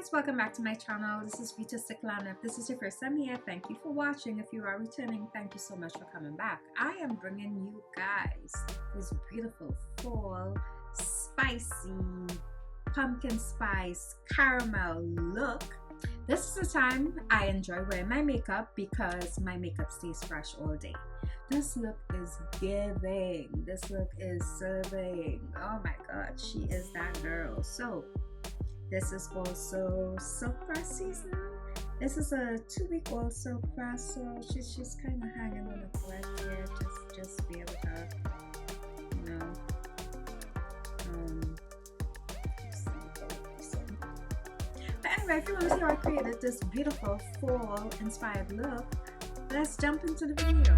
guys, welcome back to my channel. This is Rita Stickland. If this is your first time here, thank you for watching. If you are returning, thank you so much for coming back. I am bringing you guys this beautiful fall spicy pumpkin spice caramel look. This is the time I enjoy wearing my makeup because my makeup stays fresh all day. This look is giving. This look is serving. Oh my god, she is that girl. So this is also silk press season. This is a 2-week-old silk press, so she's kind of hanging on a thread here. Just be able to, you know, But anyway, if you want to see how I created this beautiful fall inspired look, let's jump into the video.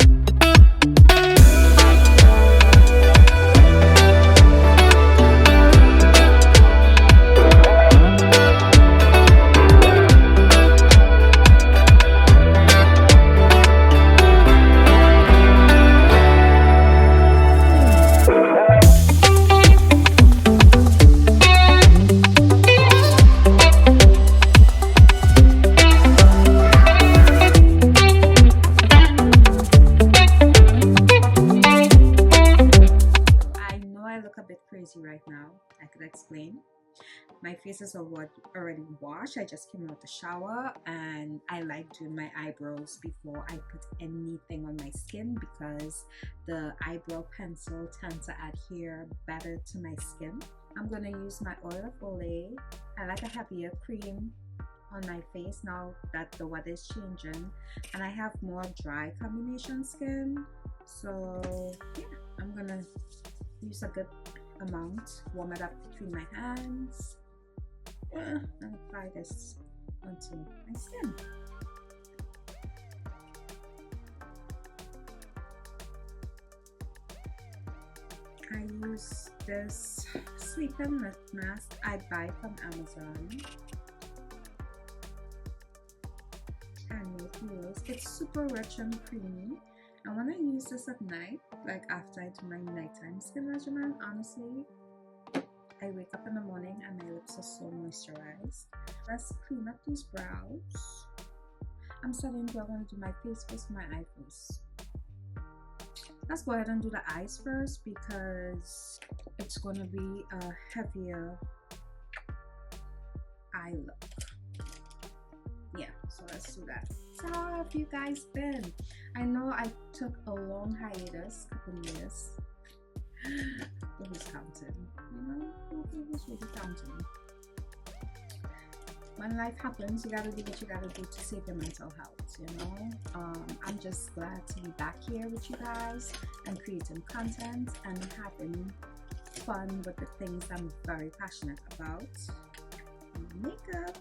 Right now, I could explain. My face is already washed. I just came out the shower, and I like doing my eyebrows before I put anything on my skin because the eyebrow pencil tends to adhere better to my skin. I'm gonna use my oil of Olay. I like a heavier cream on my face now that the weather is changing, and I have more dry combination skin. So yeah, I'm gonna use a good amount, warm it up between my hands, and apply this onto my skin. I use this sleep-in lip mask I buy from Amazon. Handmade heels. It's super rich and creamy. And when I use this at night, like after I do my nighttime skin regimen, honestly, I wake up in the morning and my lips are so moisturized. Let's clean up these brows. I'm starting to want to do my face first, my eye first. Let's go ahead and do the eyes first because it's going to be a heavier eye look. Yeah, so let's do that. So how have you guys been? I know I took a long hiatus, couple years. Who's counting? You know, who's really counting? When life happens, you gotta do what you gotta do to save your mental health, you know? I'm just glad to be back here with you guys and creating content and having fun with the things I'm very passionate about. Makeup.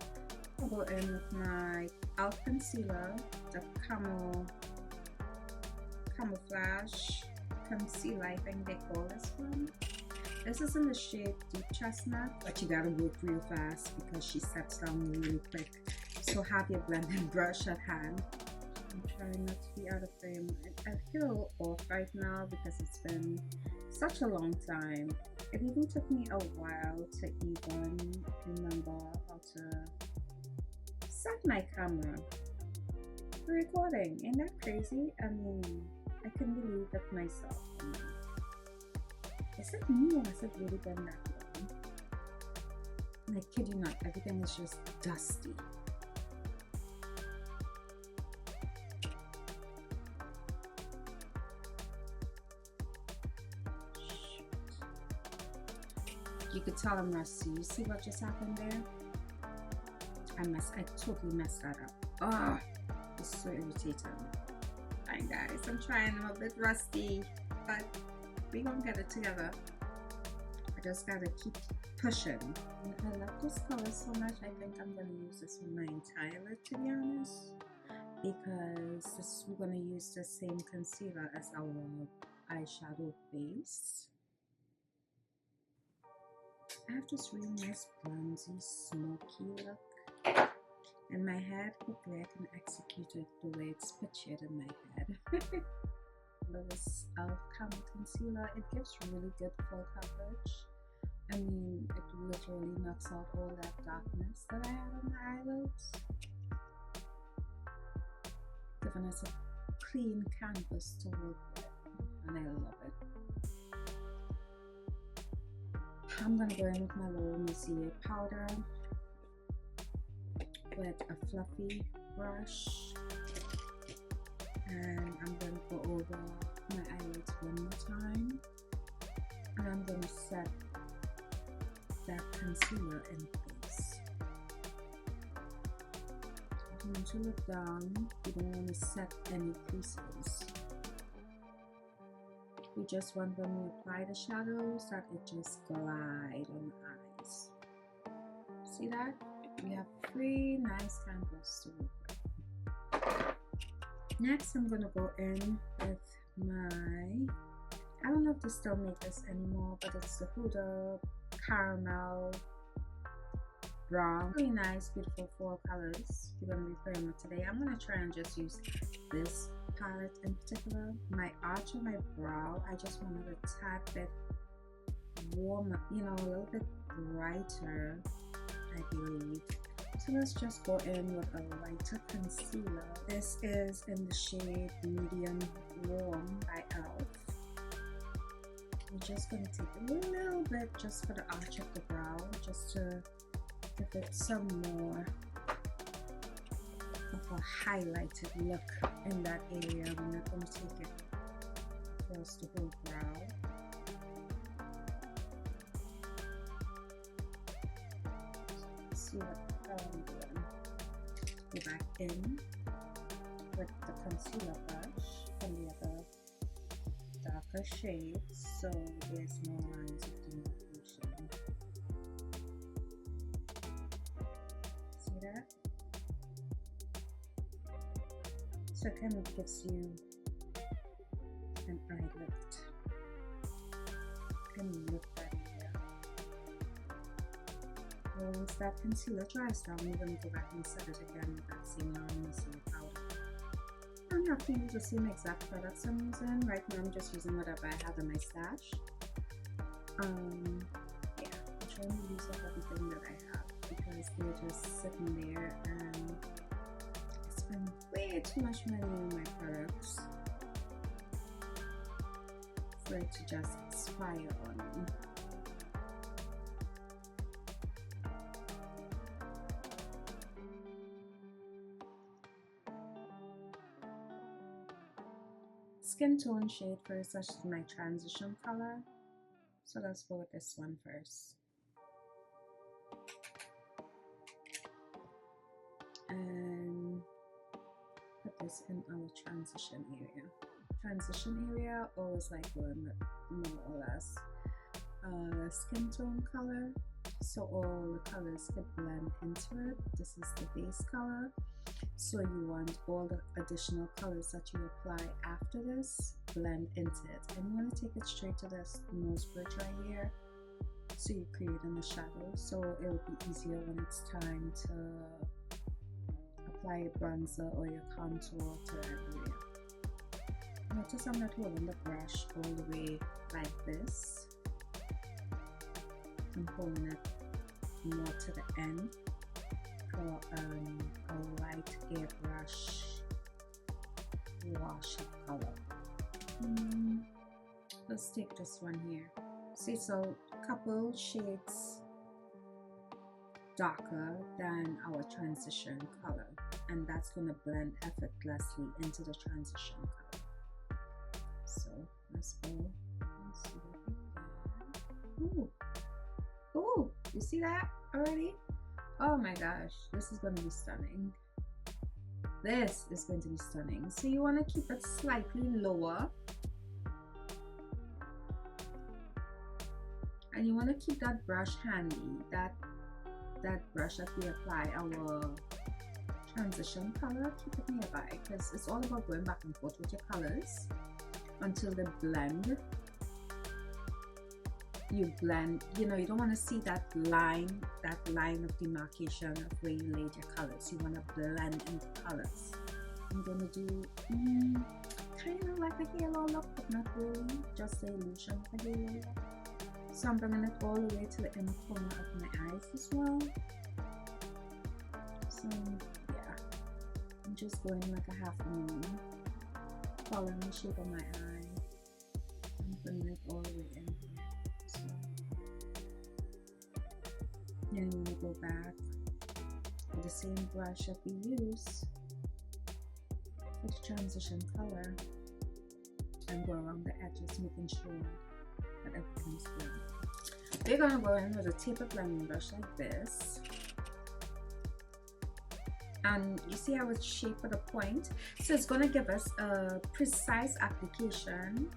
I'll go in with my e.l.f. concealer, the camouflage concealer, I think they call this one. This is in the shade Deep Chestnut, but you gotta work real fast because she sets down really quick. So have your blending brush at hand. I'm trying not to be out of frame. I feel a little off right now because it's been such a long time. It even took me a while to even remember how to set my camera for recording. Ain't that crazy? I mean, I couldn't believe it myself. Is it me or has it really been that long? I kid you not, everything is just dusty. You could tell I'm rusty. You see what just happened there? I totally messed that up. Oh, it's so irritating. Fine guys, I'm trying. I'm a bit rusty, but we gonna get it together. I just gotta keep pushing. I love this color so much. I think I'm gonna use this for my entire lip, to be honest, because we're gonna use the same concealer as our eyeshadow base. I have this really nice bronzy, smoky look. In my head, hopefully I can execute it the way it's pictured in my head. This e.l.f. Concealer, it gives really good full coverage. I mean, it literally knocks out all that darkness that I had on my eyelids, giving us a clean canvas to work with, and I love it. I'm gonna go in with my little Missy powder with a fluffy brush, and I'm going to go over my eyelids one more time, and I'm going to set that concealer in place. So once you look down, you don't want to set any creases. We just want, when we apply the shadows, that it just glide on the eyes. See that? We have 3 nice canvas to work with. Next, I'm gonna go in with my, I don't know if they still make this anymore, but it's the Huda Caramel Brown. Really nice, beautiful fall colors we're gonna be playing with today. I'm gonna try and just use this palette in particular. My arch of my brow, I just wanted a tad bit warmer, you know, a little bit brighter, I believe. So let's just go in with a lighter concealer. This is in the shade Medium Warm by e.l.f. I'm just going to take a little bit just for the arch of the brow, just to give it some more of a highlighted look in that area. I'm not going to take it across the whole brow. See what I'm doing. Go back in with the concealer brush from the other darker shades, so there's no lines of demarcation. See that? So it kind of gives you an eye lift. And lift that area. Once that concealer dries down, we're going to go back and set it again with that same Missy powder. I don't have to use the same exact products I'm using. Right now I'm just using whatever I have in my stash. Yeah, I'm trying to use up everything that I have because they're just sitting there, and I spend way too much money on my products for it to just expire on me. Skin tone shade first, that's my transition color. So let's go with this one first. And put this in our transition area. Transition area, always like going with more or less skin tone color, so all the colors could blend into it. This is the base color. So you want all the additional colors that you apply after this blend into it, and you want to take it straight to this nose bridge right here, so you create in the shadow, so it will be easier when it's time to apply a bronzer or your contour to that area. Notice I'm not holding the brush all the way like this. I'm holding it more to the end for a light airbrush wash of color. Let's take this one here. See, so a couple shades darker than our transition color, and that's going to blend effortlessly into the transition color. So let's go and see what we get. Ooh, you see that already? Oh my gosh, this is going to be stunning. This is going to be stunning. So you want to keep it slightly lower, and you want to keep that brush handy, that brush that we apply our transition color, keep it nearby, because it's all about going back and forth with your colors until they blend. You blend, you know, you don't want to see that line of demarcation of where you laid your colors. You want to blend into colors. I'm going to do kind of like a halo look, but not really, just the illusion of a halo look. So I'm bringing it all the way to the inner corner of my eyes as well. So yeah, I'm just going like a half moon, following the shape of my eye. I'm bringing it all the way in here as well. Then I'm going to go back with the same brush that we use for the transition color and go around the edges, making sure that everything is blended. We're going to go in with a tapered blending brush like this. And you see how it's shaped with a point? So it's going to give us a precise application,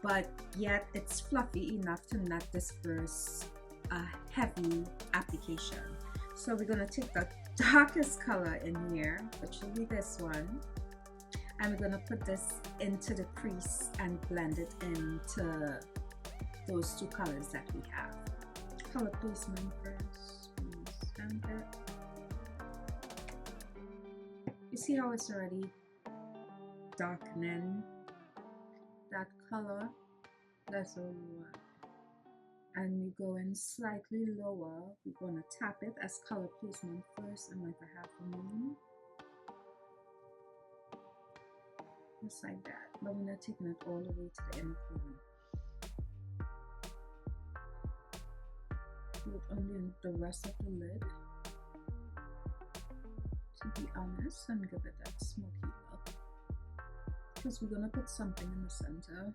but yet it's fluffy enough to not disperse a heavy application. So we're going to take the darkest color in here, which will be this one, and we're going to put this into the crease and blend it into those two colors that we have. Color placement first. Stamp it. You see how it's already darkening that color? That's all we want. And we go in slightly lower. We're going to tap it as color placement first and like a half a moon. Just like that. But we're not taking it all the way to the inner corner. Do it only in the rest of the lid, to be honest, and give it that smoky look. Because we're going to put something in the center.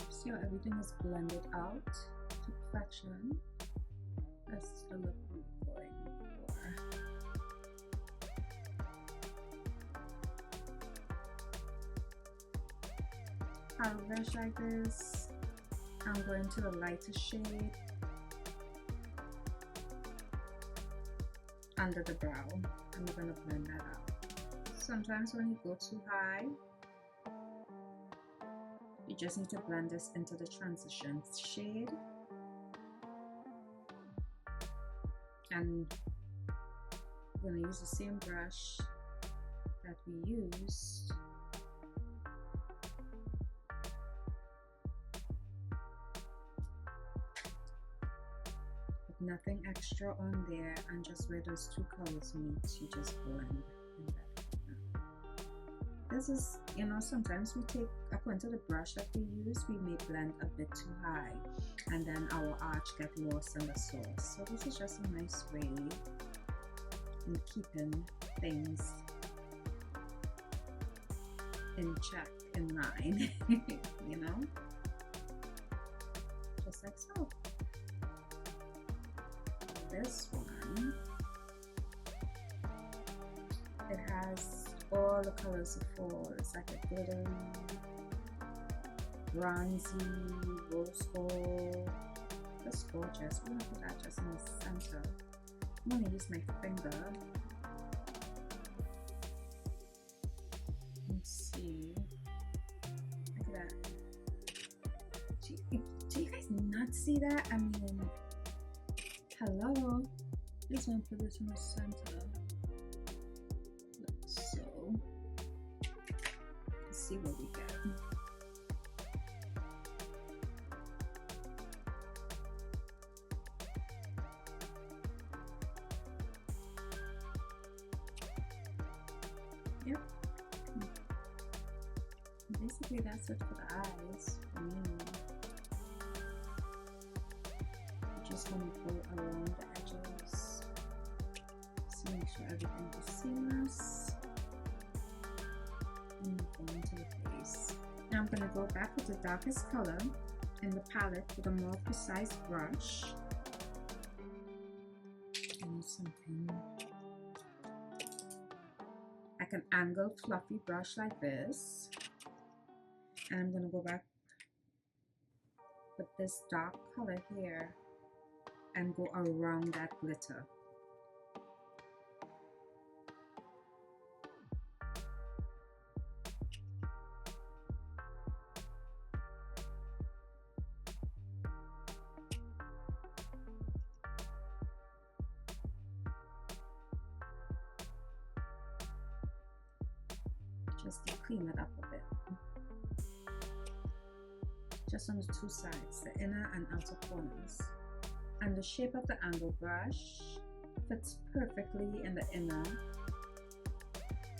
See how everything is blended out to perfection? That's the look we're going for. I'll brush like this. I'm going to the lighter shade under the brow, and we're going to blend that out. Sometimes when you go too high, you just need to blend this into the transition shade, and we're going to use the same brush that we used with nothing extra on there, and just where those two colors meet, you just blend in that. This is, you know, sometimes we take, according to the brush that we use, we may blend a bit too high, and then our arch get lost in the sauce. So this is just a nice way in keeping things in check, in line, you know, just like so. This one, it has all the colors of fall. It's like a glittery, bronzy, rose gold. That's gorgeous. I'm gonna put that just in the center. I'm gonna use my finger. Let's see. Look at that. Do you guys not see that? I mean, hello. Just gonna put this in the center. See what we get. Yep. Basically, that's it for the eyes for me. I'm just going to go around the edges to make sure everything is seamless. And go into the face. Now I'm going to go back with the darkest color in the palette with a more precise brush. And something like an angled fluffy brush like this. And I'm going to go back with this dark color here and go around that glitter. Just to clean it up a bit. just on the two sides, the inner and outer corners. And the shape of the angle brush fits perfectly in the inner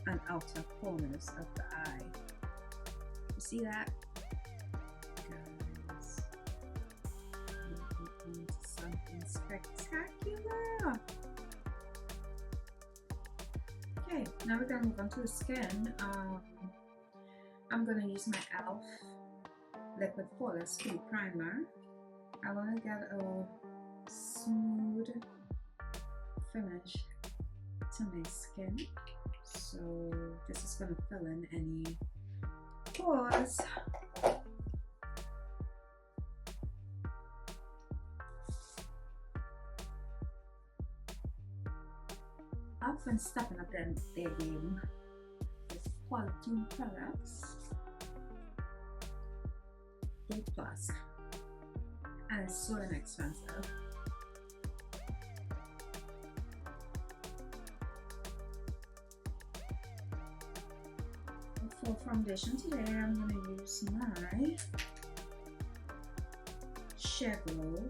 and outer corners of the eye. You see that? Guys, we're into something spectacular. Okay, now we're gonna move on to the skin. I'm gonna use my e.l.f. liquid flawless speed primer. I want to get a smooth finish to my skin, so this is going to fill in any pores. I've been stepping up their game with quality products. A plus, and it's so inexpensive. For foundation today, I'm going to use my Sheer Glow.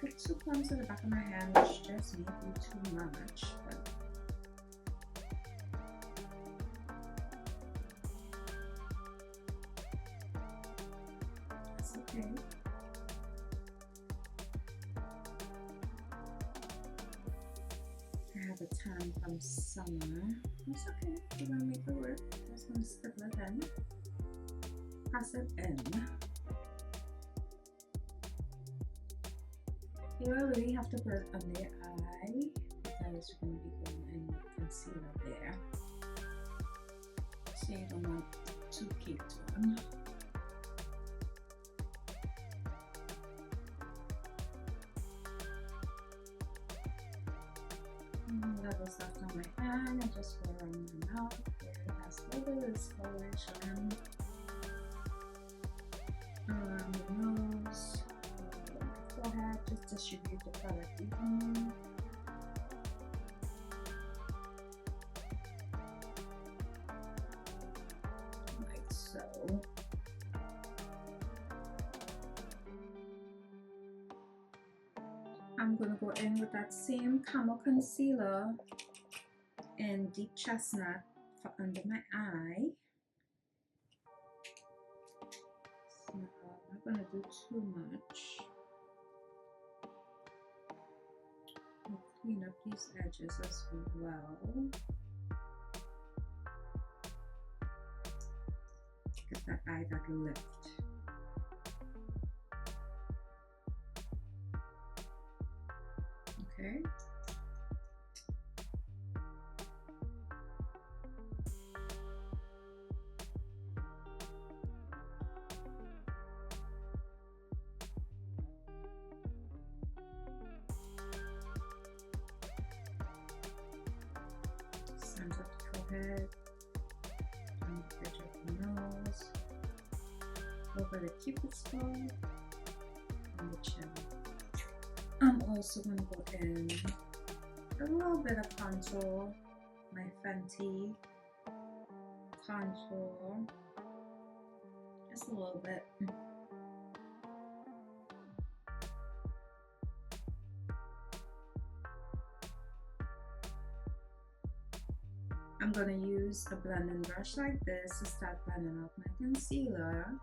Put 2 pumps at the back of my hand, which just may be too much, but that's okay. I have a tan from summer. It's okay. We're gonna make it work. Just gonna stipple it in. Press it in. You don't really have to put it under your eye because you're gonna be going in with concealer there. So you don't want too caked on. Levels left on my hand, I just go around my mouth where it has a little bit of discoloration, around the nose, the forehead, just distribute the product evenly. Like so. I'm going to go in with that same Camo concealer in Deep Chestnut for under my eye. So I'm not going to do too much. I'll clean up these edges as well. Get that eye that lift. Okay. Center of the forehead, on the bridge of the nose, over the cupid's bow, and the chin. I'm also going to go in a little bit of contour, my Fenty contour, just a little bit. I'm going to use a blending brush like this to start blending out my concealer.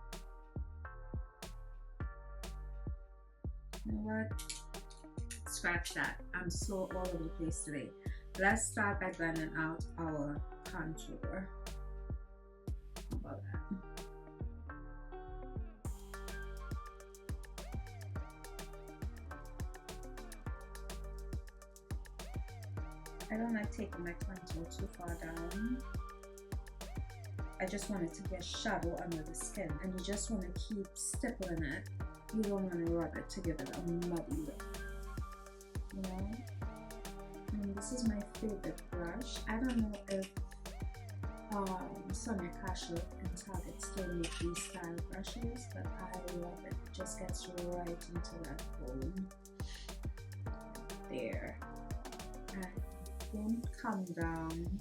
You know what? Scratch that. I'm so all over the place today. Let's start by blending out our contour. How about that? I don't like taking my contour too far down. I just want it to be a shadow under the skin, and you just want to keep stippling it. You don't want to rub it to give it a muddy look. You know? And this is my favorite brush. I don't know if Sonia Kashuk and Target still make these style brushes, but I love it. It just gets right into that bone. There. And won't come down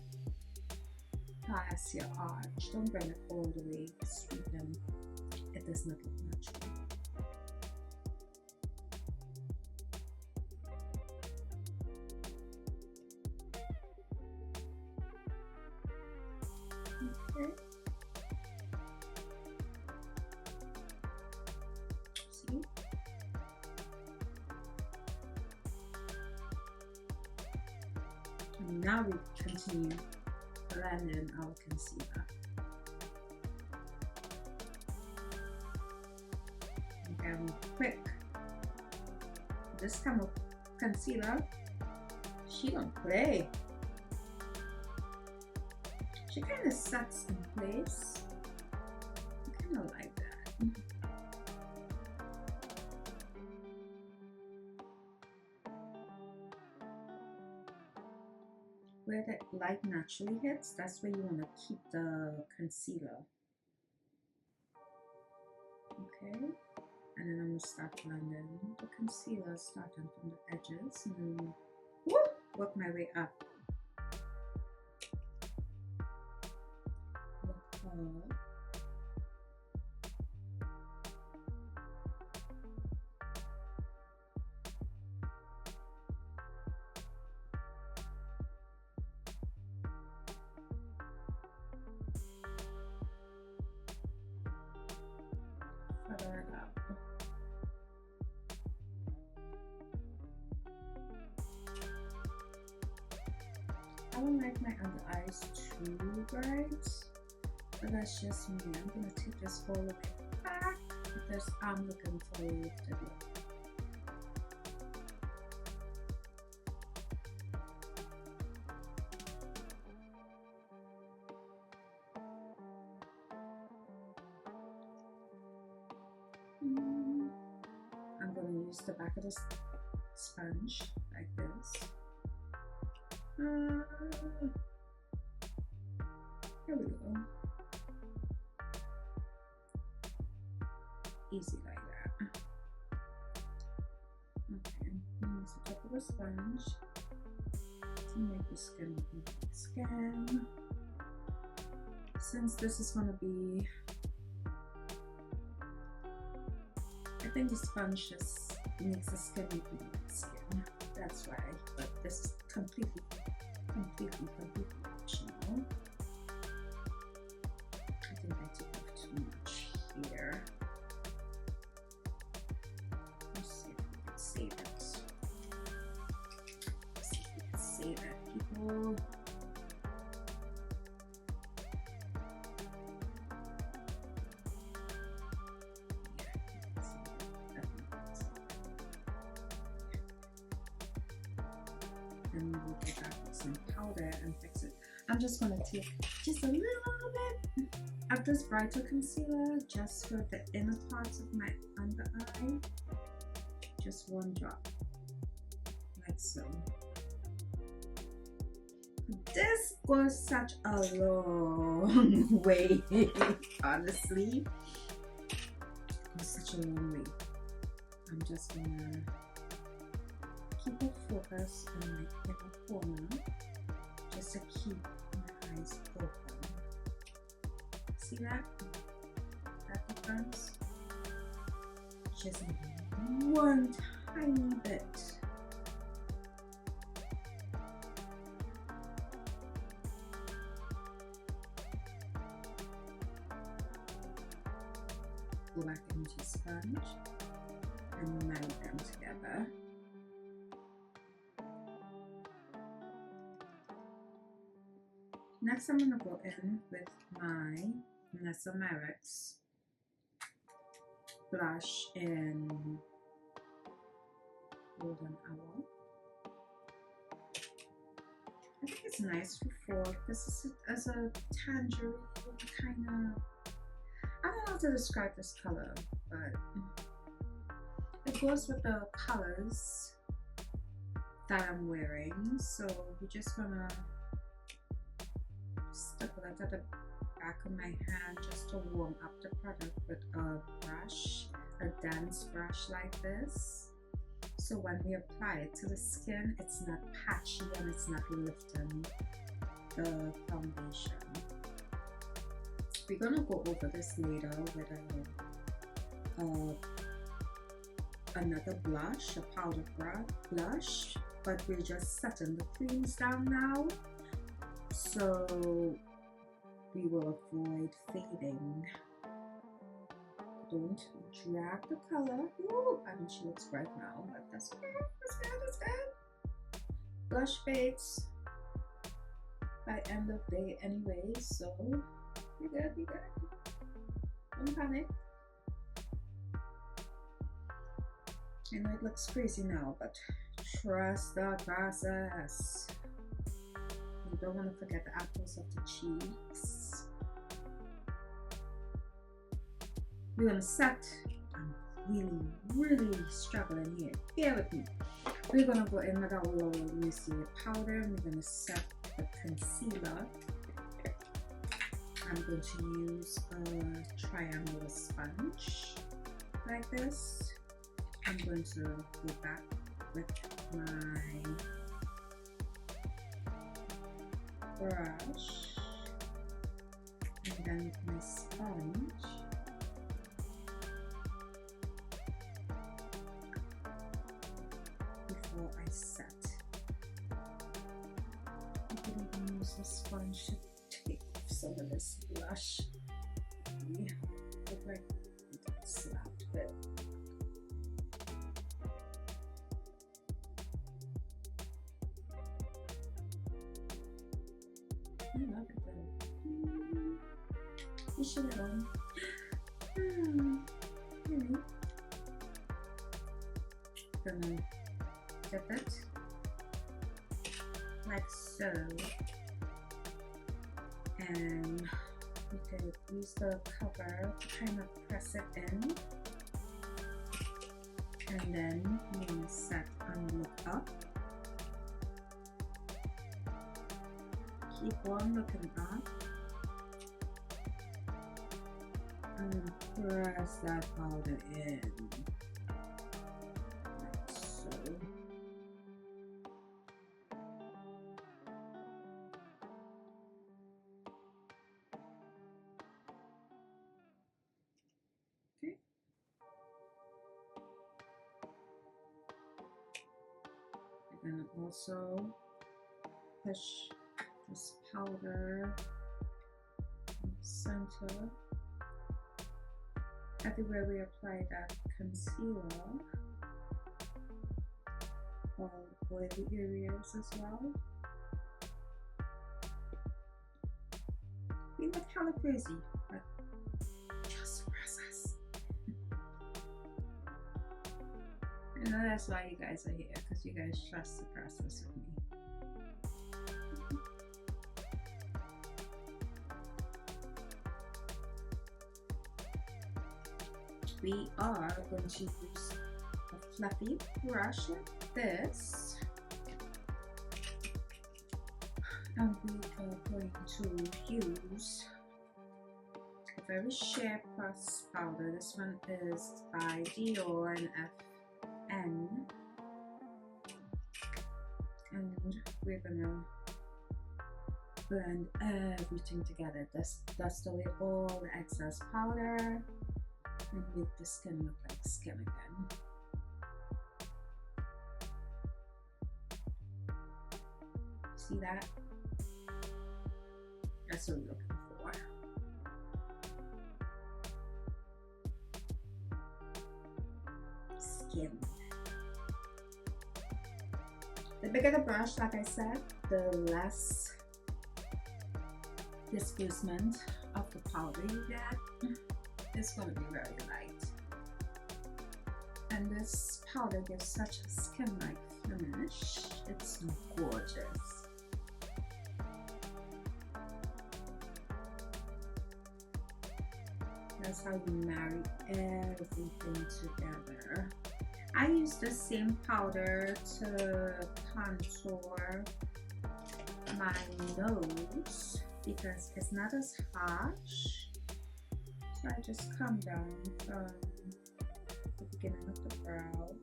past your arch. Don't bring it all the way straight in. It does not look natural. Okay. See? And now we continue blending our concealer. And quick. This kind of concealer, she don't play. She kind of sets in place. I kind of like that. Where the light naturally hits, that's where you want to keep the concealer. Okay, and then I'm going to start blending the concealer, starting from the edges, and then work my way up. Further up. I don't like my under eyes too bright, but that's just me. I'm gonna take this whole look back because I'm looking for a lifted look. I'm going to use the back of the sponge like this. Here we go. Easy like that. Okay, use the top of the sponge to make the skin look like skin. Since this is going to be, I think the sponge just makes the skin look like skin. That's why, but this is completely optional. I think I took off too much here. Let's see if we can save it. Let's see if we can save it, people. And we'll get back with some powder and fix it. I'm just going to take just a little bit of this brighter concealer just for the inner parts of my under eye. Just one drop, like so. This goes such a long way, honestly. It goes such a long way. I'm just gonna keep a focus on my inner corner just to keep my eyes open. See that? That difference? Just one tiny bit. Go back into sponge and marry them together. Next, I'm going to go in with my Nessa Merrick's blush in Golden Hour. I think it's nice for fall. This is as a tangerine kind of. I don't know how to describe this color, but it goes with the colors that I'm wearing. So we're just gonna stick that at the back of my hand just to warm up the product with a brush, a dense brush like this. So when we apply it to the skin, it's not patchy and it's not lifting the foundation. We're gonna go over this later with another blush, a powder blush, but we're just setting the creams down now, so we will avoid fading. Don't drag the color. Ooh, I mean, she looks bright now, but that's okay. That's good. That's good. Blush fades by end of day anyway, so we good. We good. Don't panic. I know it looks crazy now, but trust the process. You don't want to forget the apples of the cheeks. We're gonna set. I'm really struggling here. Bear with me. We're gonna go in with our Lower Lucia powder and we're gonna set the concealer. I'm going to use a triangular sponge like this. I'm going to go back with my brush and then with my sponge. Before I set, I can even use the sponge to take off some of this blush. Yeah, look like it slapped it. I love it though. You should have. Gonna dip it like so, and you could use the cover to kind of press it in, and then you set and look up. Keep on looking up and press that powder in. And also push this powder in the center. Everywhere we apply that concealer, all oily areas as well. We look hella crazy, but just the process. I know that's why you guys are here, because you guys trust the process with me. We are going to use a fluffy brush like this, and we are going to use a very sheer press powder. This one is by Dior and FN, and we're gonna blend everything together. Dust away all the excess powder and make the skin look like skin again. See that? That's what we're looking for. Skin. The bigger the brush, like I said, the less displacement of the powder you get. It's going to be very light, and this powder gives such a skin-like finish. It's gorgeous. That's how you marry everything together. I use the same powder to contour my nose because it's not as harsh. So I just come down from the beginning of the brow,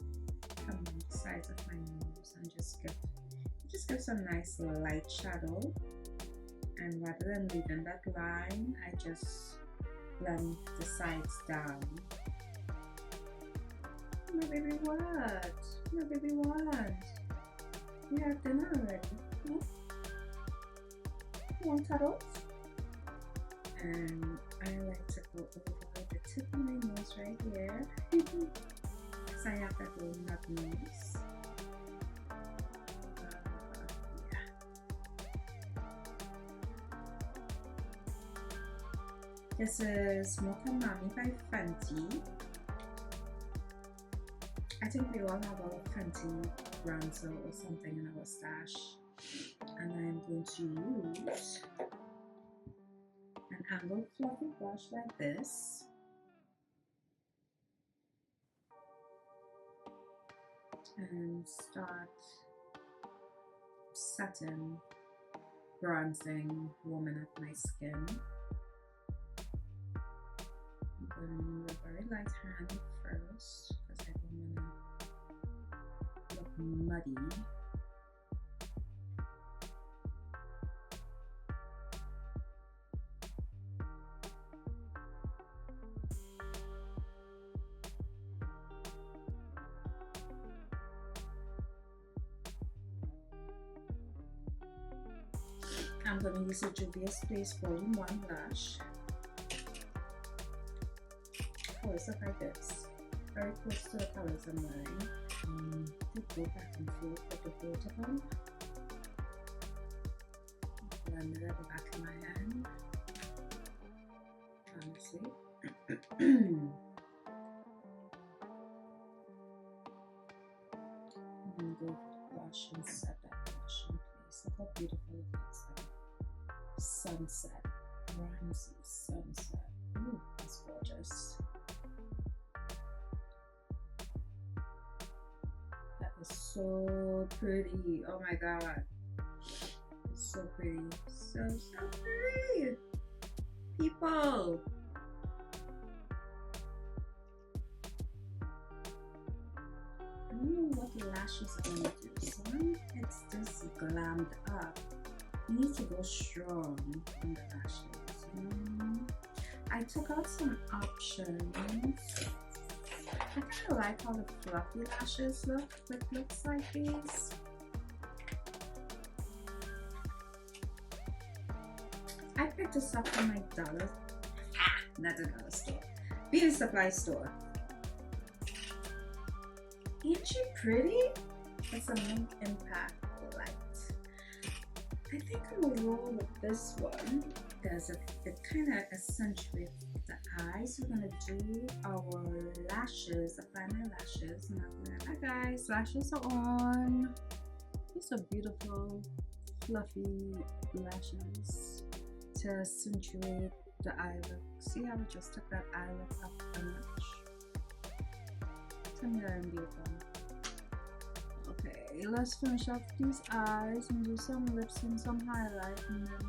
come on the sides of my nose, and just give some nice light shadow. And rather than leaving that line, I just blend the sides down. My baby, what? My baby, what? You have dinner already? Hmm? You want cuddles? And I like to go over the tip of my nose right here. Because I have that little nut nose. This is Mocha Mami by Fenty. I think we all have our Fenty bronzer or something in our stash. And I'm going to use an angled fluffy brush like this. And start setting, bronzing, warming up my skin. I'm going to use a very light hand first because I don't want to look muddy. I'm going to use a Juvia's Place Volume 1 blush. Colors look like this. Very close to the colors I'm wearing. They go back and forth with the both of them. Blend it at the back of my hand. Honestly. I'm going to go for the blush and set that blush in place. Look how beautiful it looks like. Sunset, Ramsey sunset. Ooh, that's gorgeous. That is so pretty. Oh my god, it's so pretty, so pretty. People, I don't know what the lashes are gonna do. So when it's this glammed up, you need to go strong on the lashes. I took out some options. I kind of like how the fluffy lashes look. It looks like these. I picked this up from my dollar. Not the dollar store. Beauty supply store. Ain't she pretty? It's a Mink Impact light. I think I'm gonna roll with this one because it kind of accentuates the eyes. We're gonna do our lashes, apply my lashes. Hi guys, lashes are on. These are beautiful, fluffy lashes to accentuate the eye look. See how I just took that eye look up a notch? Tell me that I'm beautiful. Okay, let's finish off these eyes and do some lips and some highlight, and then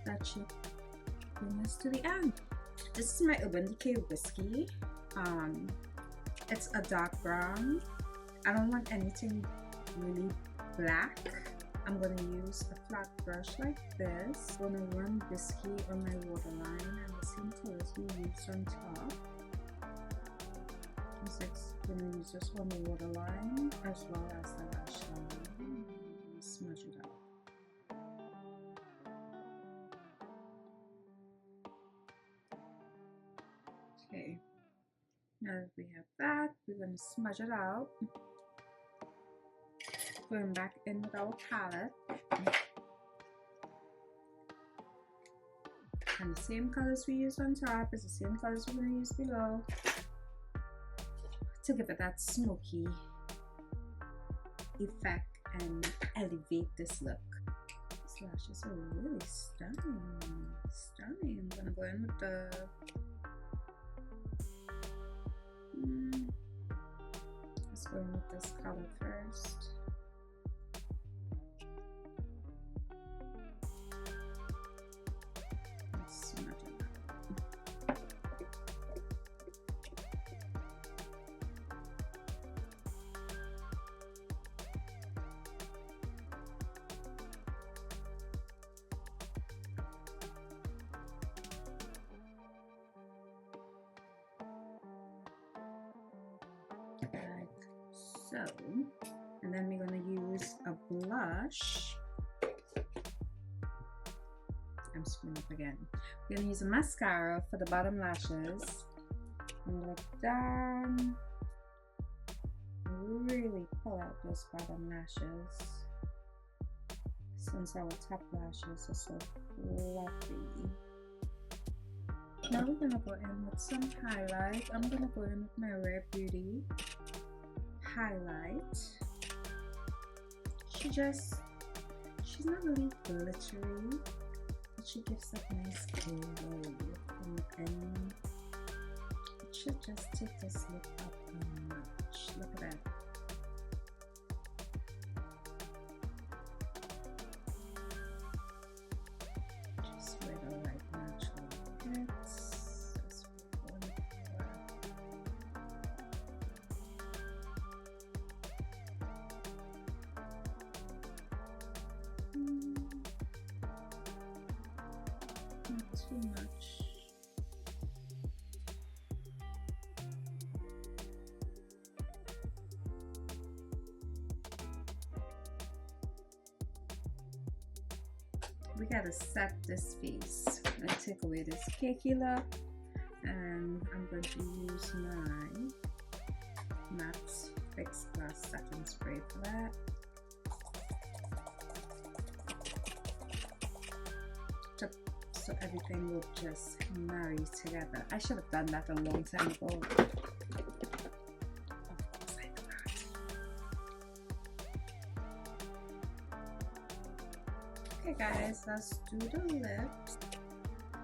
that should bring us to the end. This is my Urban Decay Whiskey. It's a dark brown. I don't want anything really black. I'm gonna use a flat brush like this. I'm gonna run Whiskey on my waterline and the same colors we used on top. I'm going to use this on the waterline as well as the lash line. Smudge it out. Okay, now that we have that, we're going to smudge it out. Going back in with our palette. And the same colors we used on top is the same colors we're going to use below, to give it that smoky effect and elevate this look. These lashes are really stunning. Stunning. I'm gonna go in with the let's go in with this color first. Let's smudge it out. so. And then we're going to use a blush. I'm screwing up again. We're going to use a mascara for the bottom lashes. And look down. Really pull out those bottom lashes. Since our top lashes are so fluffy. Now we're going to go in with some highlight. I'm going to go in with my Rare Beauty highlight. She's not really glittery, but she gives that nice glow. And it should just take this look up a notch. Look at that. Just where the light naturally hits. That's what we're going for. Not too much. We gotta set this face. I take away this cakey look, and I'm going to use my matte fixed glass satin spray for that. So everything will just marry together. I should have done that a long time ago. Of course I forgot. Okay guys, let's do the lips.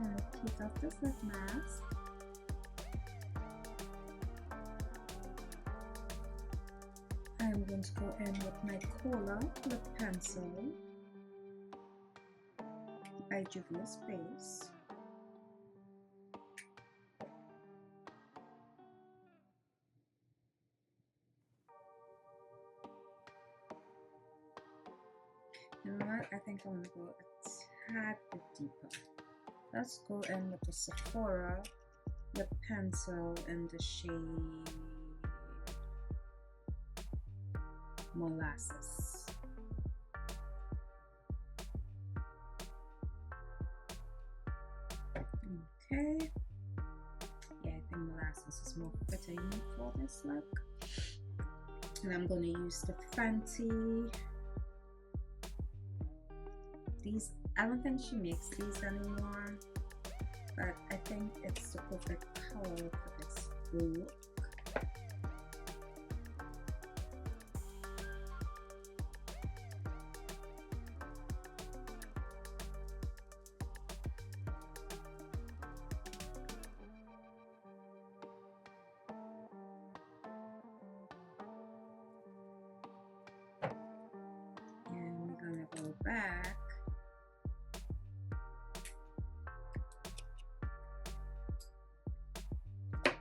And take off this lip mask. I'm going to go in with my Cola lip pencil by Juvia's Place. You know what? I think I want to go a tad bit deeper. Let's go in with the Sephora lip pencil in the shade Molasses. Okay. Yeah, I think Molasses is more fitting for this look. And I'm going to use the Fenty. These, I don't think she makes these anymore, but I think it's the perfect color for this look. And we're gonna go back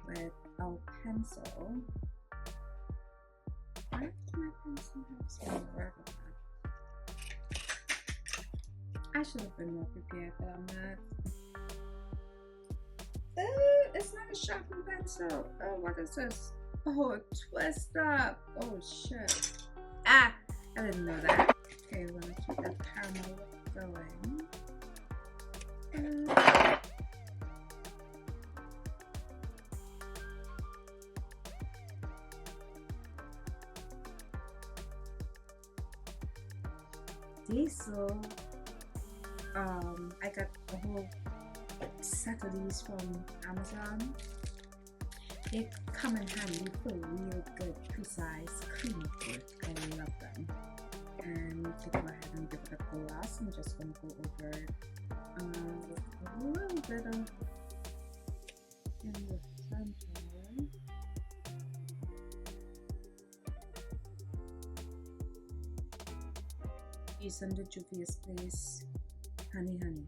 with our pencil. Why does my pencil have some rubber? I should have been more prepared, but I'm not. It's not a sharpened pencil. Oh, what is this? Oh, twist up. Oh shit. Ah, I didn't know that. Okay, we're gonna keep that caramel look going. Diesel. I got a whole set of these from Amazon. They come in handy for real good, precise, creamy work. I love them. And you can go ahead and give it a gloss. I'm just going to go over a little bit of in the center. Using the Juvia's Place Honey Honey.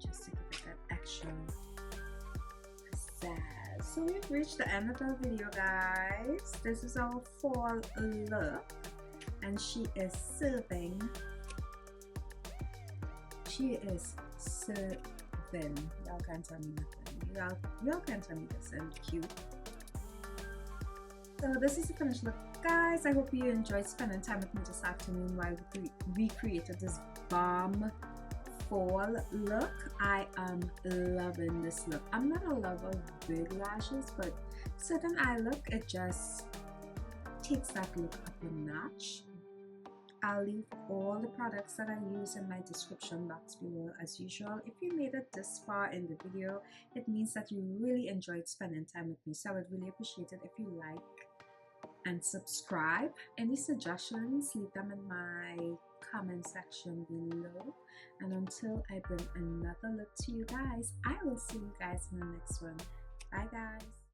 Just to give it that extra pizzazz. So we've reached the end of the video, guys. This is our fall look, and she is serving. She is serving. Y'all can't tell me nothing. Y'all can't tell me this isn't cute. So this is the finished look, guys. I hope you enjoyed spending time with me this afternoon while we created this bomb fall look. I am loving this look. I'm not a lover of big lashes, but certain eye look, it just takes that look up a notch. I'll leave all the products that I use in my description box below as usual. If you made it this far in the video, it means that you really enjoyed spending time with me. So I would really appreciate it if you like and subscribe. Any suggestions, leave them in my comment section below. And until I bring another look to you guys, I will see you guys in the next one. Bye guys.